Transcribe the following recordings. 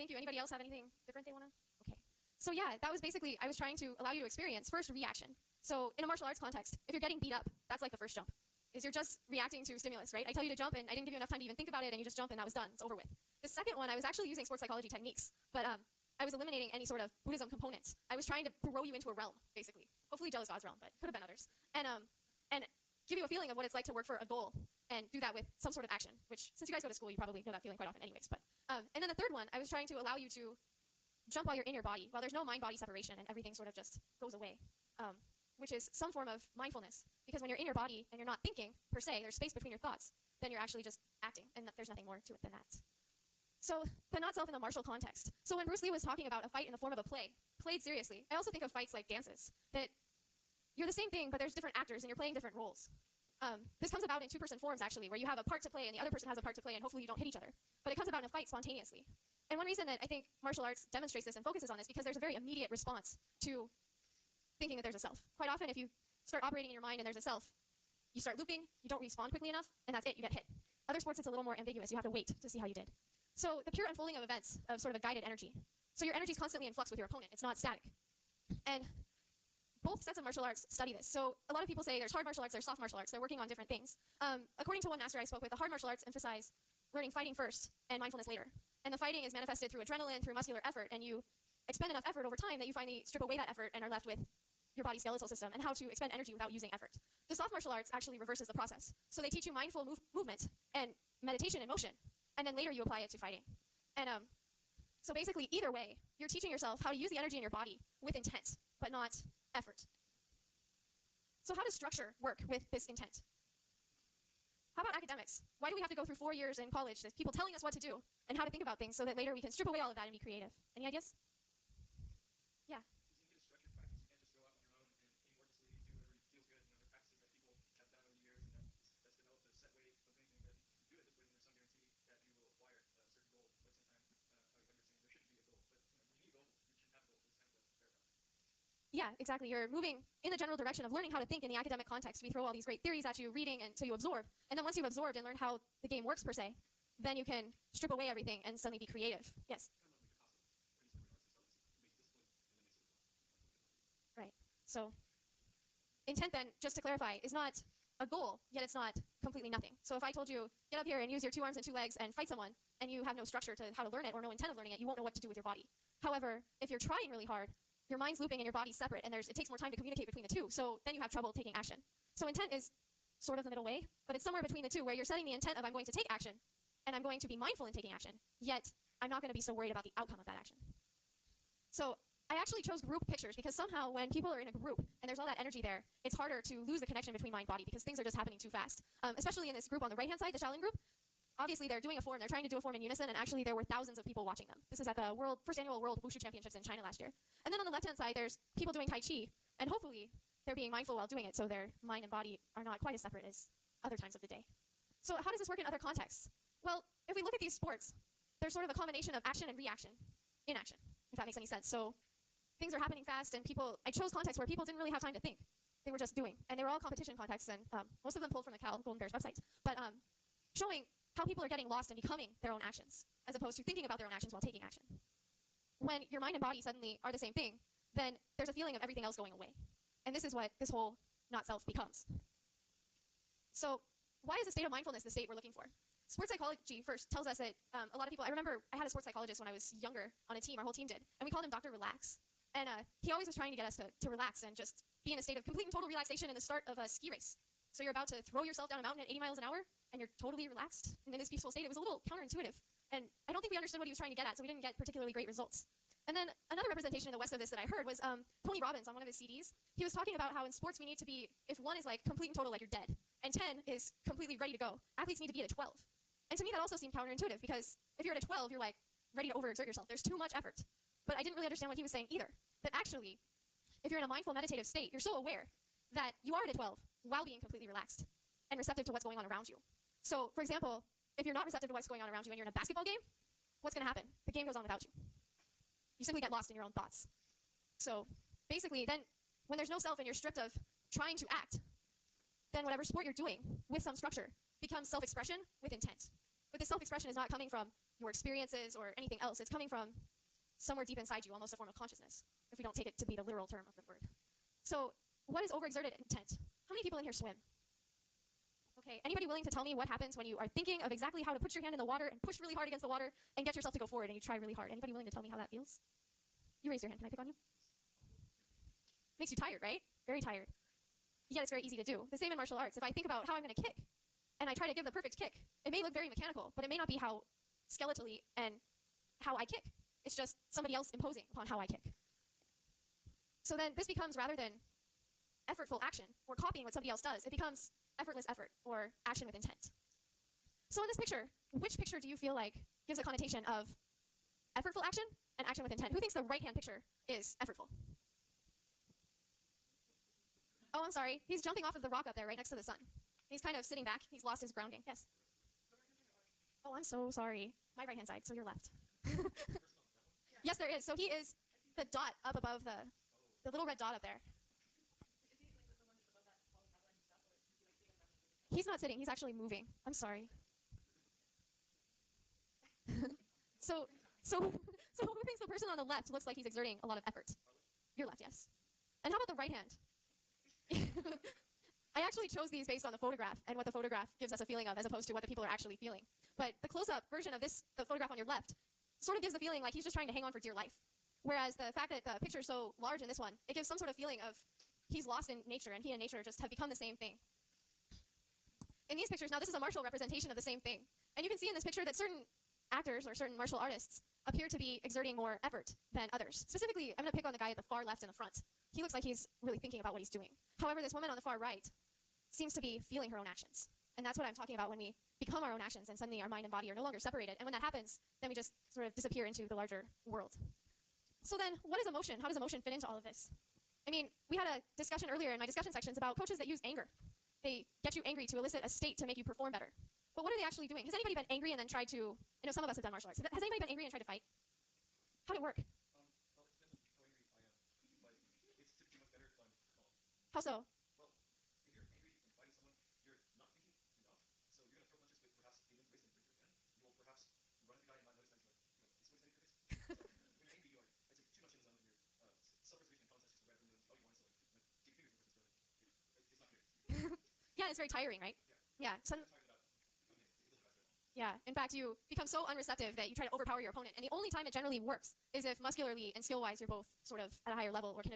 Thank you. Anybody else have anything different they want to? Okay. So yeah, that was basically, I was trying to allow you to experience first reaction. So in a martial arts context, if you're getting beat up, that's like the first jump. Is you're just reacting to stimulus, right? I tell you to jump and I didn't give you enough time to even think about it and you just jump and that was done. It's over with. The second one, I was actually using sports psychology techniques, but I was eliminating any sort of Buddhism component. I was trying to throw you into a realm, basically. Hopefully Jealous God's realm, but could have been others. And give you a feeling of what it's like to work for a goal and do that with some sort of action, which since you guys go to school, you probably know that feeling quite often anyways. But and then the third one, I was trying to allow you to jump while you're in your body, while there's no mind-body separation and everything sort of just goes away, which is some form of mindfulness. Because when you're in your body and you're not thinking, per se, there's space between your thoughts, then you're actually just acting, and there's nothing more to it than that. So the not self in the martial context. So when Bruce Lee was talking about a fight in the form of a play, played seriously, I also think of fights like dances, that you're the same thing, but there's different actors and you're playing different roles. This comes about in two-person forms, actually, where you have a part to play and the other person has a part to play, and hopefully you don't hit each other. But it comes about in a fight spontaneously. And one reason that I think martial arts demonstrates this and focuses on this, because there's a very immediate response to thinking that there's a self. Quite often, if you start operating in your mind and there's a self, you start looping, you don't respond quickly enough, and that's it, you get hit. Other sports, it's a little more ambiguous. You have to wait to see how you did. So the pure unfolding of events, of sort of a guided energy. So your energy is constantly in flux with your opponent. It's not static. And both sets of martial arts study this. So a lot of people say there's hard martial arts, there's soft martial arts. They're working on different things. According to one master I spoke with, the hard martial arts emphasize learning fighting first and mindfulness later. And the fighting is manifested through adrenaline, through muscular effort, and you expend enough effort over time that you finally strip away that effort and are left with your body's skeletal system and how to expend energy without using effort. The soft martial arts actually reverses the process. So they teach you mindful movement and meditation and motion, and then later you apply it to fighting. And so basically, either way, you're teaching yourself how to use the energy in your body with intent, but not effort. So how does structure work with this intent? How about academics? Why do we have to go through 4 years in college with people telling us what to do and how to think about things so that later we can strip away all of that and be creative? Any ideas? Yeah. Yeah, exactly. You're moving in the general direction of learning how to think in the academic context. We throw all these great theories at you, reading until you absorb. And then once you've absorbed and learned how the game works, per se, then you can strip away everything and suddenly be creative. Yes? Right. So intent then, just to clarify, is not a goal, yet it's not completely nothing. So if I told you, get up here and use your 2 arms and 2 legs and fight someone, and you have no structure to how to learn it or no intent of learning it, you won't know what to do with your body. However, if you're trying really hard, your mind's looping and your body's separate, and it takes more time to communicate between the two, so then you have trouble taking action. So intent is sort of the middle way, but it's somewhere between the two, where you're setting the intent of I'm going to take action, and I'm going to be mindful in taking action, yet I'm not going to be so worried about the outcome of that action. So I actually chose group pictures because somehow when people are in a group and there's all that energy there, it's harder to lose the connection between mind-body because things are just happening too fast. Especially in this group on the right-hand side, the Shaolin group. Obviously, they're doing a form. They're trying to do a form in unison, and actually there were thousands of people watching them. This is at the first annual World Wushu Championships in China last year. And then on the left-hand side, there's people doing Tai Chi, and hopefully they're being mindful while doing it, so their mind and body are not quite as separate as other times of the day. So how does this work in other contexts? Well, if we look at these sports, there's sort of a combination of action and reaction in action, if that makes any sense. So things are happening fast, and I chose contexts where people didn't really have time to think. They were just doing, and they were all competition contexts, and most of them pulled from the Cal Golden Bears website, but showing how people are getting lost and becoming their own actions, as opposed to thinking about their own actions while taking action. When your mind and body suddenly are the same thing, then there's a feeling of everything else going away. And this is what this whole not self becomes. So why is the state of mindfulness the state we're looking for? Sports psychology first tells us that a lot of people, I remember I had a sports psychologist when I was younger on a team, our whole team did, and we called him Dr. Relax. And he always was trying to get us to relax and just be in a state of complete and total relaxation in the start of a ski race. So you're about to throw yourself down a mountain at 80 miles an hour, and you're totally relaxed and in this peaceful state. It was a little counterintuitive. And I don't think we understood what he was trying to get at, so we didn't get particularly great results. And then another representation in the West of this that I heard was Tony Robbins on one of his CDs. He was talking about how in sports we need to be, if 1 is like complete and total, like you're dead, and 10 is completely ready to go, athletes need to be at a 12. And to me that also seemed counterintuitive, because if you're at a 12, you're like ready to overexert yourself. There's too much effort. But I didn't really understand what he was saying either. That actually, if you're in a mindful meditative state, you're so aware that you are at a 12 while being completely relaxed and receptive to what's going on around you. So, for example, if you're not receptive to what's going on around you and you're in a basketball game, what's going to happen? The game goes on without you. You simply get lost in your own thoughts. So, basically, then, when there's no self and you're stripped of trying to act, then whatever sport you're doing with some structure becomes self-expression with intent. But this self-expression is not coming from your experiences or anything else. It's coming from somewhere deep inside you, almost a form of consciousness, if we don't take it to be the literal term of the word. So what is overexerted intent? How many people in here swim? Okay, anybody willing to tell me what happens when you are thinking of exactly how to put your hand in the water and push really hard against the water and get yourself to go forward and you try really hard? Anybody willing to tell me how that feels? You raise your hand. Can I pick on you? Makes you tired, right? Very tired. Yet it's very easy to do. The same in martial arts. If I think about how I'm going to kick and I try to give the perfect kick, it may look very mechanical, but it may not be how skeletally and how I kick. It's just somebody else imposing upon how I kick. So then this becomes, rather than effortful action or copying what somebody else does, it becomes effortless effort or action with intent. So in this picture, which picture do you feel like gives a connotation of effortful action and action with intent? Who thinks the right-hand picture is effortful? Oh, I'm sorry. He's jumping off of the rock up there right next to the sun. He's kind of sitting back. He's lost his grounding. Yes? Oh, I'm so sorry. My right-hand side, so your left. Yes, there is. So he is the dot up above the little red dot up there. He's not sitting. He's actually moving. I'm sorry. so, so, so who thinks the person on the left looks like he's exerting a lot of effort? Your left, yes. And how about the right hand? I actually chose these based on the photograph and what the photograph gives us a feeling of as opposed to what the people are actually feeling. But the close-up version of this, the photograph on your left, sort of gives the feeling like he's just trying to hang on for dear life. Whereas the fact that the picture is so large in this one, it gives some sort of feeling of he's lost in nature and he and nature just have become the same thing. In these pictures, now this is a martial representation of the same thing. And you can see in this picture that certain actors or certain martial artists appear to be exerting more effort than others. Specifically, I'm going to pick on the guy at the far left in the front. He looks like he's really thinking about what he's doing. However, this woman on the far right seems to be feeling her own actions. And that's what I'm talking about when we become our own actions and suddenly our mind and body are no longer separated. And when that happens, then we just sort of disappear into the larger world. So then, what is emotion? How does emotion fit into all of this? I mean, we had a discussion earlier in my discussion sections about coaches that use anger. They get you angry to elicit a state to make you perform better. But what are they actually doing? Has anybody been angry and then tried to, I know some of us have done martial arts. Has anybody been angry and tried to fight? How did it work? How so? Yeah, it's very tiring, right? Yeah. Yeah. In fact, you become so unreceptive that you try to overpower your opponent. And the only time it generally works is if muscularly and skill-wise you're both sort of at a higher level or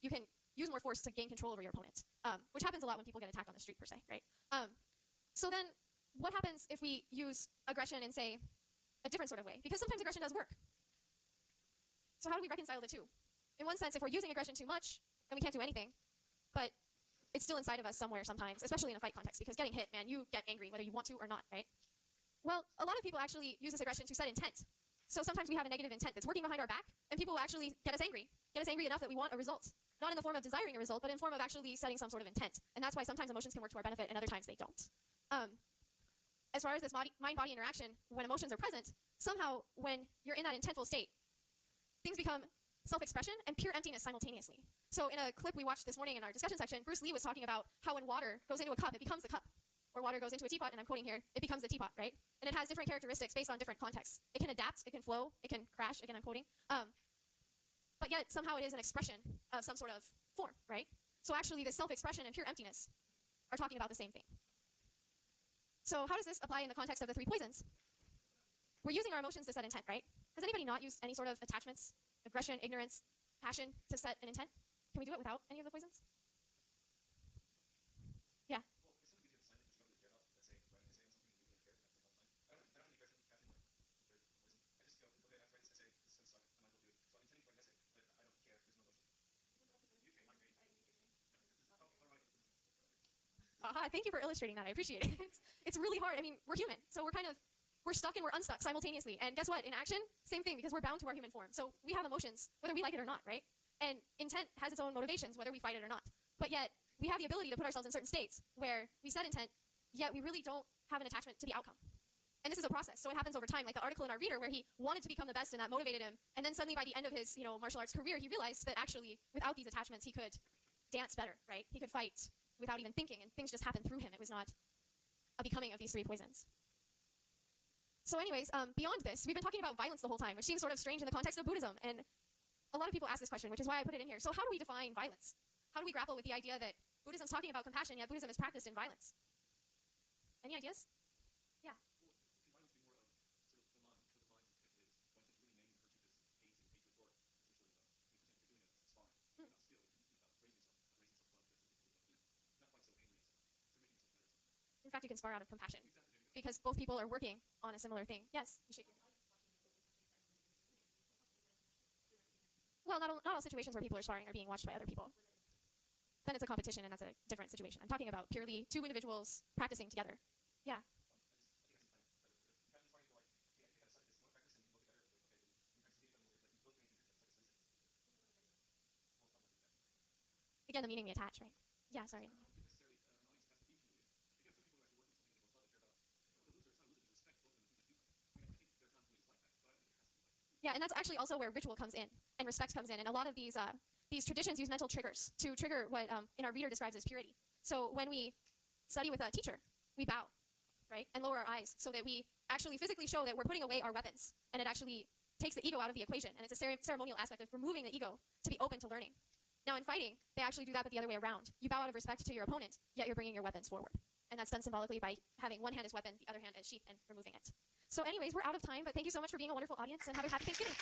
you can use more force to gain control over your opponent, which happens a lot when people get attacked on the street, per se, right? So then what happens if we use aggression in, say, a different sort of way? Because sometimes aggression does work. So how do we reconcile the two? In one sense, if we're using aggression too much, then we can't do anything. But it's still inside of us somewhere sometimes, especially in a fight context, because getting hit, man, you get angry whether you want to or not, right? Well, a lot of people actually use this aggression to set intent. So sometimes we have a negative intent that's working behind our back, and people will actually get us angry enough that we want a result. Not in the form of desiring a result, but in form of actually setting some sort of intent. And that's why sometimes emotions can work to our benefit and other times they don't. As far as this mind-body interaction, when emotions are present, somehow when you're in that intentful state, things become self-expression and pure emptiness simultaneously. So in a clip we watched this morning in our discussion section, Bruce Lee was talking about how when water goes into a cup, it becomes the cup. Or water goes into a teapot, and I'm quoting here, it becomes the teapot, right? And it has different characteristics based on different contexts. It can adapt, it can flow, it can crash, again I'm quoting. But yet somehow it is an expression of some sort of form, right? So actually the self-expression and pure emptiness are talking about the same thing. So how does this apply in the context of the 3 poisons? We're using our emotions to set intent, right? Has anybody not used any sort of attachments, aggression, ignorance, passion to set an intent? Can we do it without any of the poisons? Yeah. Thank you for illustrating that. I appreciate it. It's really hard. I mean, we're human, so we're stuck and we're unstuck simultaneously. And guess what? In action, same thing, because we're bound to our human form. So we have emotions, whether we like it or not, right? And intent has its own motivations, whether we fight it or not. But yet, we have the ability to put ourselves in certain states where we set intent, yet we really don't have an attachment to the outcome. And this is a process, so it happens over time. Like the article in our reader where he wanted to become the best and that motivated him, and then suddenly by the end of his martial arts career, he realized that actually, without these attachments, he could dance better, right? He could fight without even thinking, and things just happened through him. It was not a becoming of these 3 poisons. So anyways, beyond this, we've been talking about violence the whole time, which seems sort of strange in the context of Buddhism. And a lot of people ask this question, which is why I put it in here. So how do we define violence? How do we grapple with the idea that Buddhism's talking about compassion, yet Buddhism is practiced in violence? Any ideas? Yeah. Mm. In fact, you can spar out of compassion because both people are working on a similar thing. Yes, you should. Well, not all situations where people are sparring are being watched by other people. Then it's a competition, and that's a different situation. I'm talking about purely two individuals practicing together. Yeah. Again, the meaning we attach, right? Yeah, sorry. Yeah, and that's actually also where ritual comes in and respect comes in. And a lot of these traditions use mental triggers to trigger what in our reader describes as purity. So when we study with a teacher, we bow, right, and lower our eyes so that we actually physically show that we're putting away our weapons, and it actually takes the ego out of the equation. And it's a ceremonial aspect of removing the ego to be open to learning. Now, in fighting, they actually do that, but the other way around. You bow out of respect to your opponent, yet you're bringing your weapons forward. And that's done symbolically by having one hand as weapon, the other hand as sheath, and removing it. So anyways, we're out of time, but thank you so much for being a wonderful audience, and have a happy Thanksgiving.